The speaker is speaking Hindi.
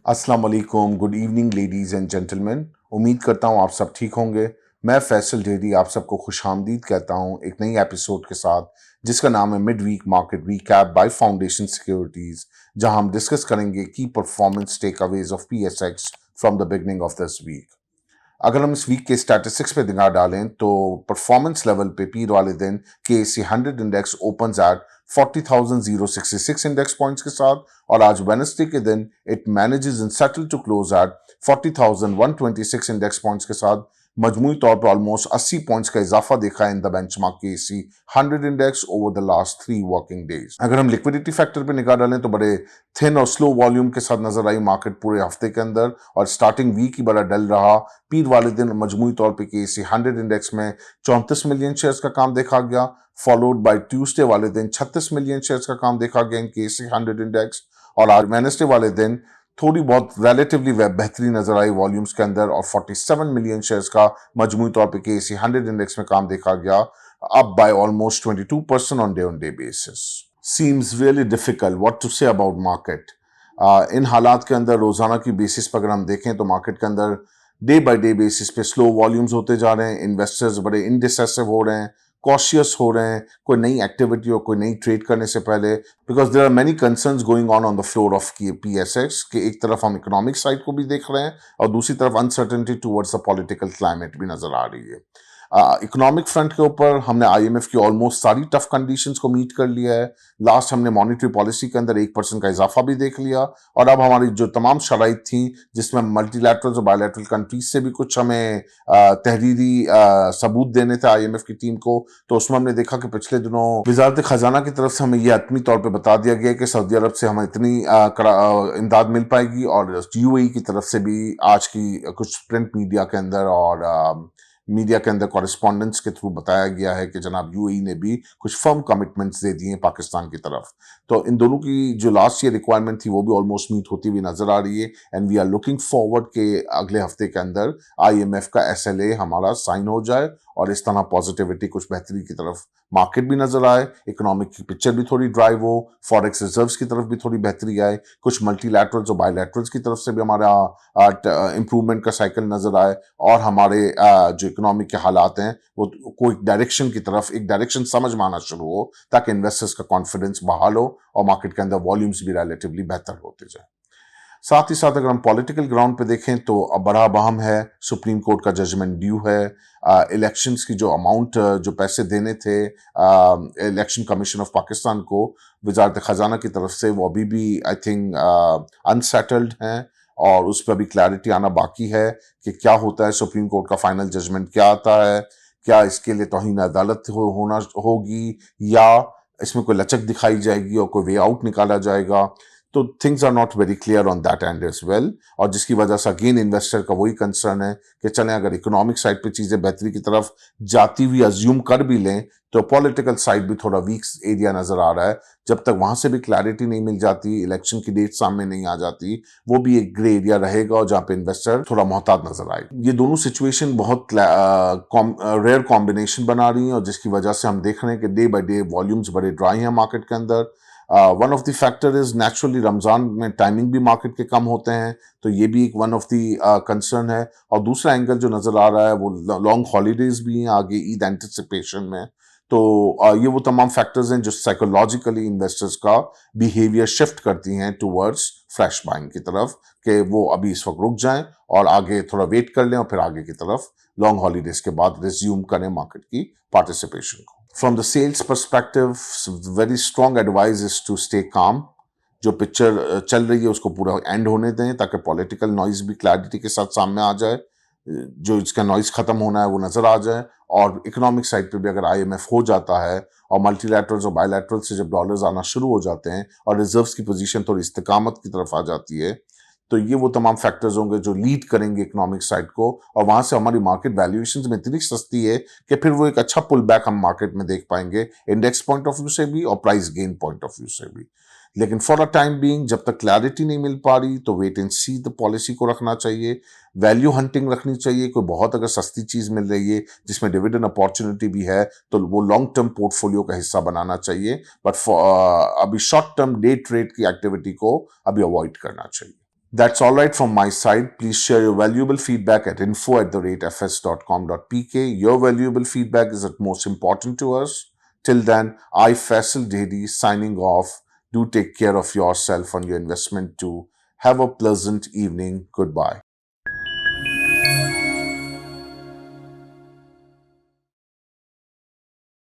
अस्सलाम वालेकुम, good evening ladies and gentleman. उम्मीद करता हूँ आप सब ठीक होंगे। मैं फैसल ढेरी आप सबको खुशामदीद कहता हूँ एक नई एपिसोड के साथ, जिसका नाम है mid week market recap by foundation securities, जहां हम डिस्कस करेंगे की performance takeaways of PSX from the beginning of this week. अगर हम इस वीक के स्टैटिस्टिक्स पे निगाह डालें तो परफॉर्मेंस लेवल पे पीर वाले दिन KSE 100 index opens at 40,066 index points के साथ, और आज वेडनेसडे के दिन it manages in settle to close at 40,126 index points के साथ। मजमूई तौर पर ऑलमोस्ट 80 पॉइंट्स का इजाफा देखा है in the benchmark KSE 100 index over the last 3 working days. अगर हम लिक्विडिटी फैक्टर पे निगाह डालें तो बड़े थिन और स्लो वॉल्यूम के साथ नजर आई मार्केट पूरे हफ्ते के अंदर, और स्टार्टिंग वीक ही बड़ा डल रहा। पीर वाले दिन मजमूई तौर पे KSE 100 इंडेक्स में 34 मिलियन शेयर्स का काम देखा गया, फॉलोड बाय ट्यूसडे वाले दिन 36 मिलियन शेयर्स का काम देखा गया इन KSE 100 इंडेक्स, और आज वेडनेसडे वाले दिन थोड़ी बहुत रिलेटिवली बेहतरी नजर आई वॉल्यूम्स के अंदर, और 47 मिलियन शेयर्स का मजमूई तौर पे KSE 100 इंडेक्स में काम देखा गया, up by almost 22% on day basis. Seems really difficult what to say about market. इन हालात के अंदर रोजाना की बेसिस पर अगर हम देखें तो मार्केट के अंदर डे बाय डे बेसिस पे स्लो वॉल्यूम्स होते जा रहे हैं, इन्वेस्टर्स बड़े इनडिसाइसिव हो रहे हैं, कॉशियस हो रहे हैं कोई नई एक्टिविटी और कोई नई ट्रेड करने से पहले, because there are many concerns going on the floor of PSX कि एक तरफ हम इकोनॉमिक साइड को भी देख रहे हैं और दूसरी तरफ uncertainty towards the political climate भी नजर आ रही है। इकोनॉमिक फ्रंट के ऊपर हमने IMF की ऑलमोस्ट सारी टफ कंडीशंस को मीट कर लिया है। लास्ट हमने मॉनेटरी पॉलिसी के अंदर 1% का इजाफा भी देख लिया, और अब हमारी जो तमाम शराइत थी जिसमें मल्टीलैटरल और बायलैटरल कंट्रीज से भी कुछ हमें तहरीरी सबूत देने थे IMF की टीम को, तो उसमें हमने देखा कि पिछले दिनों वजारत खजाना की तरफ से हमें यह हतमी तौर पर बता दिया गया कि सऊदी अरब से हमें इतनी इमदाद मिल पाएगी, और UAE की तरफ से भी आज की कुछ प्रिंट मीडिया के अंदर और मीडिया के अंदर कॉरेस्पॉन्डेंस के थ्रू बताया गया है कि जनाब UAE ने भी कुछ फर्म कमिटमेंट्स दे दिए पाकिस्तान की तरफ। तो इन दोनों की जो लास्ट ईयर रिक्वायरमेंट थी वो भी ऑलमोस्ट मीट होती हुई नजर आ रही है, and we are looking forward के अगले हफ्ते के अंदर IMF का SLA हमारा साइन हो जाए, और इस तरह पॉजिटिविटी कुछ बेहतरी की तरफ मार्केट भी नजर आए, इकोनॉमिक की पिक्चर भी थोड़ी ड्राइव हो, फॉरेक्स रिजर्व्स की तरफ भी थोड़ी बेहतरी आए, कुछ मल्टीलैटरल्स और बायलैटरल्स की तरफ से भी हमारा इंप्रूवमेंट का साइकिल नजर आए, और हमारे जो इकोनॉमिक के हालात हैं वो कोई डायरेक्शन की तरफ एक डायरेक्शन समझ में आना शुरू हो, ताकि इन्वेस्टर्स का कॉन्फिडेंस बहाल हो और मार्केट के अंदर वॉल्यूम्स भी रिलेटिवली बेहतर होते जाए। साथ ही साथ अगर हम पॉलिटिकल ग्राउंड पे देखें तो अब बड़ा बहम है, सुप्रीम कोर्ट का जजमेंट ड्यू है, इलेक्शंस की जो अमाउंट जो पैसे देने थे इलेक्शन कमीशन ऑफ पाकिस्तान को वजारत खजाना की तरफ से, वो अभी भी आई थिंक अनसेटल्ड हैं, और उस पर अभी क्लैरिटी आना बाकी है कि क्या होता है, सुप्रीम कोर्ट का फाइनल जजमेंट क्या आता है, क्या इसके लिए तौहीन अदालत होना होगी, या इसमें कोई लचक दिखाई जाएगी और कोई वे आउट निकाला जाएगा। तो things are not very clear on that end as well, और जिसकी वजह से अगेन इन्वेस्टर का वही कंसर्न है कि चलें अगर इकोनॉमिक साइड पे चीजें बेहतरी की तरफ जाती हुई अज्यूम कर भी लें तो पॉलिटिकल साइड भी थोड़ा वीक एरिया नजर आ रहा है। जब तक वहां से भी क्लैरिटी नहीं मिल जाती, इलेक्शन की डेट सामने नहीं आ जाती, वो भी एक ग्रे एरिया रहेगा और जहां पे इन्वेस्टर थोड़ा मोहतात नजर आए। ये दोनों सिचुएशन बहुत रेयर कॉम्बिनेशन बना रही है, और जिसकी वजह से हम देख रहे हैं कि डे बाय डे वॉल्यूम्स बड़े ड्राई हैं मार्केट के अंदर। One of the factor is naturally Ramzan में टाइमिंग भी मार्केट के कम होते हैं, तो ये भी एक वन ऑफ द कंसर्न है, और दूसरा एंगल जो नजर आ रहा है वो लॉन्ग हॉलीडेज भी हैं आगे ईद एंटिसिपेशन में। तो ये वो तमाम फैक्टर्स हैं जो साइकोलॉजिकली इन्वेस्टर्स का बिहेवियर शिफ्ट करती हैं टूवर्ड्स फ्रेश बाइंग की तरफ, कि वो अभी इस वक्त रुक जाएं और आगे थोड़ा वेट कर लें और फिर आगे की तरफ लॉन्ग हॉलीडेज के बाद रिज्यूम करें मार्केट की पार्टिसिपेशन को। From the sales perspective, very strong advice is to stay calm. जो पिक्चर चल रही है उसको पूरा एंड होने दें ताकि पॉलिटिकल नॉइज भी क्लैरिटी के साथ सामने आ जाए, जो इसका नॉइज खत्म होना है वो नजर आ जाए, और इकोनॉमिक साइड पे भी अगर IMF हो जाता है और मल्टीलैटरल्स और बायलैटरल्स से जब डॉलर्स आना शुरू हो जाते हैं और रिजर्व्स की पोजीशन थोड़ी इस्तिकामत की तरफ आ जाती है, तो ये वो तमाम फैक्टर्स होंगे जो लीड करेंगे इकोनॉमिक साइड को, और वहां से हमारी मार्केट वैल्यूएशंस में इतनी सस्ती है कि फिर वो एक अच्छा पुल बैक हम मार्केट में देख पाएंगे, इंडेक्स पॉइंट ऑफ व्यू से भी और price gain point of view से भी। लेकिन फॉर अ टाइम बीइंग जब तक क्लैरिटी नहीं मिल पा रही तो wait and see the policy को रखना चाहिए, वैल्यू हंटिंग रखनी चाहिए। कोई बहुत अगर सस्ती चीज मिल रही है जिसमें डिविडेंड अपॉर्चुनिटी भी है तो वो लॉन्ग टर्म पोर्टफोलियो का हिस्सा बनाना चाहिए, बट अभी शॉर्ट टर्म डे ट्रेड की एक्टिविटी को अभी अवॉइड करना चाहिए। That's all right from my side. Please share your valuable feedback at info@fs.com.pk. Your valuable feedback is at most important to us. Till then, I, Faisal Dedi, signing off. Do take care of yourself and your investment too. Have a pleasant evening. Goodbye.